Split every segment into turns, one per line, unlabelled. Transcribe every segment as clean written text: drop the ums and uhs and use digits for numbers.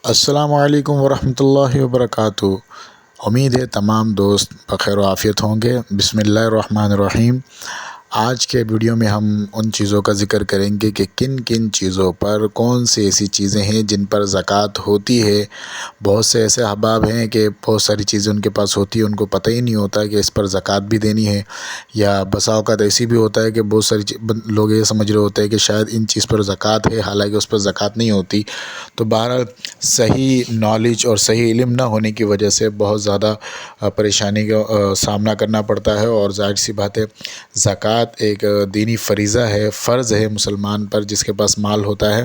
السلام علیکم ورحمۃ اللہ وبرکاتہ۔ امید ہے تمام دوست بخیر و عافیت ہوں گے۔ بسم اللہ الرحمن الرحیم۔ آج کے ویڈیو میں ہم ان چیزوں کا ذکر کریں گے کہ کن کن چیزوں پر کون سی ایسی چیزیں ہیں جن پر زکوٰۃ ہوتی ہے۔ بہت سے ایسے احباب ہیں کہ بہت ساری چیزیں ان کے پاس ہوتی ہیں، ان کو پتہ ہی نہیں ہوتا کہ اس پر زکوٰۃ بھی دینی ہے، یا بسا اوقات ایسی بھی ہوتا ہے کہ بہت ساری لوگ یہ سمجھ رہے ہوتے ہیں کہ شاید ان چیز پر زکوٰۃ ہے، حالانکہ اس پر زکوٰۃ نہیں ہوتی۔ تو بہرحال صحیح نالج اور صحیح علم نہ ہونے کی وجہ سے بہت زیادہ پریشانی کا سامنا کرنا پڑتا ہے، اور ظاہر سی بات ہے زکوٰۃ ایک دینی فریضہ ہے، فرض ہے مسلمان پر جس کے پاس مال ہوتا ہے۔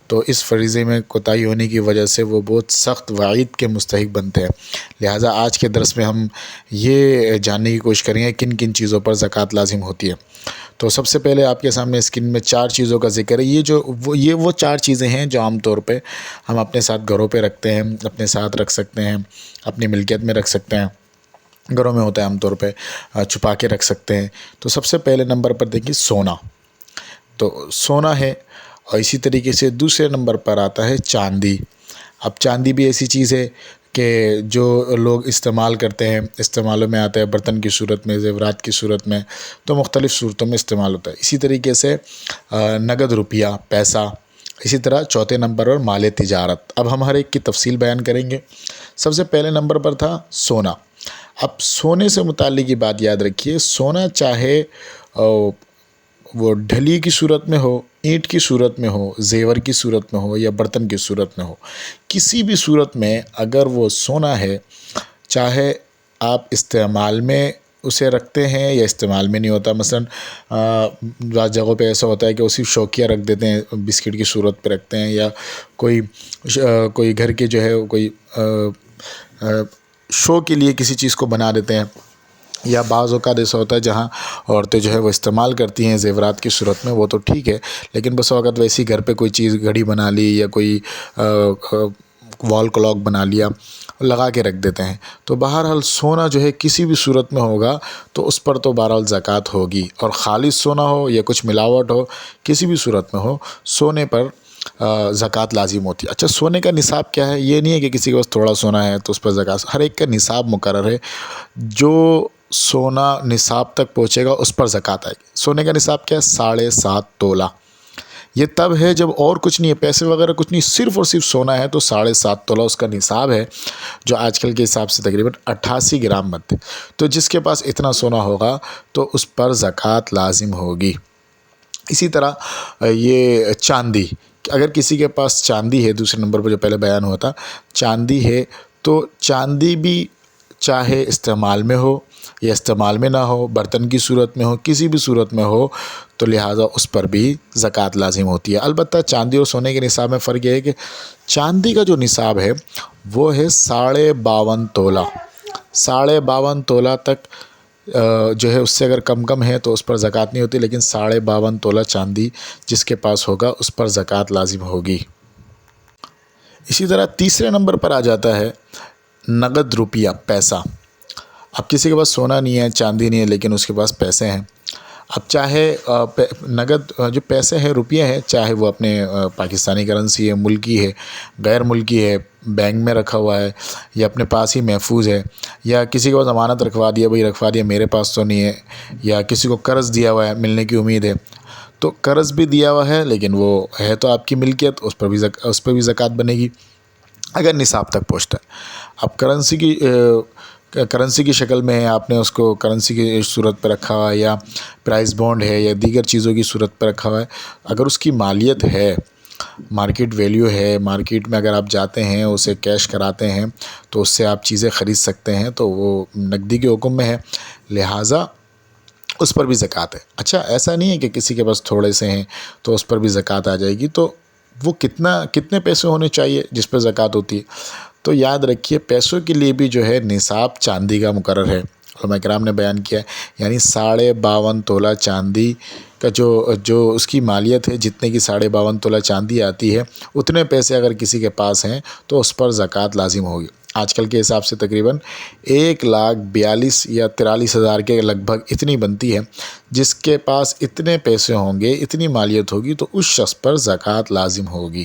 تو اس فریضے میں کوتاہی ہونے کی وجہ سے وہ بہت سخت وعید کے مستحق بنتے ہیں۔ لہٰذا آج کے درس میں ہم یہ جاننے کی کوشش کریں گے کن کن چیزوں پر زکوٰۃ لازم ہوتی ہے۔ تو سب سے پہلے آپ کے سامنے اسکرین میں 4 چیزوں کا ذکر ہے۔ یہ وہ 4 چیزیں ہیں جو عام طور پہ ہم اپنے ساتھ گھروں پہ رکھتے ہیں، اپنے ساتھ رکھ سکتے ہیں، اپنی ملکیت میں رکھ سکتے ہیں، گھروں میں ہوتا ہے عام طور پہ، چھپا کے رکھ سکتے ہیں۔ تو سب سے پہلے نمبر پر دیکھیے سونا، تو سونا ہے، اور اسی طریقے سے دوسرے نمبر پر آتا ہے چاندی۔ اب چاندی بھی ایسی چیز ہے کہ جو لوگ استعمال کرتے ہیں، استعمالوں میں آتا ہے برتن کی صورت میں، زیورات کی صورت میں، تو مختلف صورتوں میں استعمال ہوتا ہے۔ اسی طریقے سے نقد روپیہ، پیسہ، اسی طرح چوتھے نمبر پر مال تجارت۔ اب ہم ہر ایک کی تفصیل بیان کریں گے۔ سب سے پہلے نمبر پر تھا سونا۔ اب سونے سے متعلق یہ بات یاد رکھیے، سونا چاہے وہ ڈھلی کی صورت میں ہو، اینٹ کی صورت میں ہو، زیور کی صورت میں ہو، یا برتن کی صورت میں ہو، کسی بھی صورت میں اگر وہ سونا ہے، چاہے آپ استعمال میں اسے رکھتے ہیں یا استعمال میں نہیں ہوتا۔ مثلا بعض جگہوں پہ ایسا ہوتا ہے کہ اسی شوقیہ رکھ دیتے ہیں، بسکٹ کی صورت پہ رکھتے ہیں، یا کوئی گھر کے جو ہے کوئی شو کے لیے کسی چیز کو بنا دیتے ہیں، یا بعض اوقات ایسا ہوتا ہے جہاں عورتیں جو ہے وہ استعمال کرتی ہیں زیورات کی صورت میں، وہ تو ٹھیک ہے، لیکن بس اوقات ویسی گھر پہ کوئی چیز گھڑی بنا لی یا کوئی وال کلاک بنا لیا، لگا کے رکھ دیتے ہیں۔ تو بہرحال سونا جو ہے کسی بھی صورت میں ہوگا تو اس پر تو بہرحال زکوٰۃ ہوگی، اور خالص سونا ہو یا کچھ ملاوٹ ہو، کسی بھی صورت میں ہو، سونے پر زکوٰۃ لازم ہوتی ہے۔ اچھا، سونے کا نصاب کیا ہے؟ یہ نہیں ہے کہ کسی کے پاس تھوڑا سونا ہے تو اس پر زکوٰۃ، ہر ایک کا نصاب مقرر ہے۔ جو سونا نصاب تک پہنچے گا اس پر زکوٰۃ آئے گی۔ سونے کا نصاب کیا ہے؟ 7.5 تولہ۔ یہ تب ہے جب اور کچھ نہیں ہے، پیسے وغیرہ کچھ نہیں، صرف اور صرف سونا ہے، تو 7.5 تولہ اس کا نصاب ہے، جو آج کل کے حساب سے تقریباً 88 گرام بنتے۔ تو جس کے پاس اتنا سونا ہوگا تو اس پر زکوٰۃ لازم ہوگی۔ اسی طرح یہ چاندی، اگر کسی کے پاس چاندی ہے، دوسرے نمبر پر جو پہلے بیان ہوا تھا، چاندی ہے، تو چاندی بھی چاہے استعمال میں ہو یا استعمال میں نہ ہو، برتن کی صورت میں ہو، کسی بھی صورت میں ہو، تو لہٰذا اس پر بھی زکوٰۃ لازم ہوتی ہے۔ البتہ چاندی اور سونے کے نصاب میں فرق یہ ہے کہ چاندی کا جو نصاب ہے وہ ہے 52.5 تولہ۔ 52.5 تولہ تک جو ہے، اس سے اگر کم ہے تو اس پر زکوٰۃ نہیں ہوتی، لیکن 52.5 تولہ چاندی جس کے پاس ہوگا اس پر زکوٰۃ لازم ہوگی۔ اسی طرح تیسرے نمبر پر آ جاتا ہے نقد روپیہ، پیسہ۔ اب کسی کے پاس سونا نہیں ہے، چاندی نہیں ہے، لیکن اس کے پاس پیسے ہیں۔ اب چاہے نقد جو پیسے ہیں، روپیہ ہے، چاہے وہ اپنے پاکستانی کرنسی ہے، ملکی ہے، غیر ملکی ہے، بینک میں رکھا ہوا ہے، یا اپنے پاس ہی محفوظ ہے، یا کسی کے پاس ضمانت رکھوا دیا، رکھوا دیا، میرے پاس تو نہیں ہے، یا کسی کو قرض دیا ہوا ہے، ملنے کی امید ہے، تو قرض بھی دیا ہوا ہے لیکن وہ ہے تو آپ کی ملکیت، اس پر بھی زکوٰۃ بنے گی اگر نصاب تک پہنچتا ہے۔ اب کرنسی کی شکل میں ہے، آپ نے اس کو کرنسی کی صورت پہ رکھا ہوا ہے، یا پرائز بانڈ ہے، یا دیگر چیزوں کی صورت پہ رکھا ہوا ہے، اگر اس کی مالیت ہے، مارکیٹ ویلیو ہے، مارکیٹ میں اگر آپ جاتے ہیں اسے کیش کراتے ہیں تو اس سے آپ چیزیں خرید سکتے ہیں، تو وہ نقدی کے حکم میں ہے، لہٰذا اس پر بھی زکوٰۃ ہے۔ اچھا، ایسا نہیں ہے کہ کسی کے پاس تھوڑے سے ہیں تو اس پر بھی زکوٰۃ آ جائے گی، تو وہ کتنے پیسے ہونے چاہیے جس پہ زکوٰۃ ہوتی ہے؟ تو یاد رکھیے پیسوں کے لیے بھی جو ہے نصاب چاندی کا مقرر ہے، علماء کرام نے بیان کیا ہے، یعنی 52.5 تولہ چاندی کا جو اس کی مالیت ہے، جتنے کی 52.5 تولہ چاندی آتی ہے، اتنے پیسے اگر کسی کے پاس ہیں تو اس پر زکوٰۃ لازم ہوگی۔ آج کل کے حساب سے تقریباً 1,42,000 یا 43,000 کے لگ بھگ اتنی بنتی ہے۔ جس کے پاس اتنے پیسے ہوں گے، اتنی مالیت ہوگی، تو اس شخص پر زکوٰۃ لازم ہوگی۔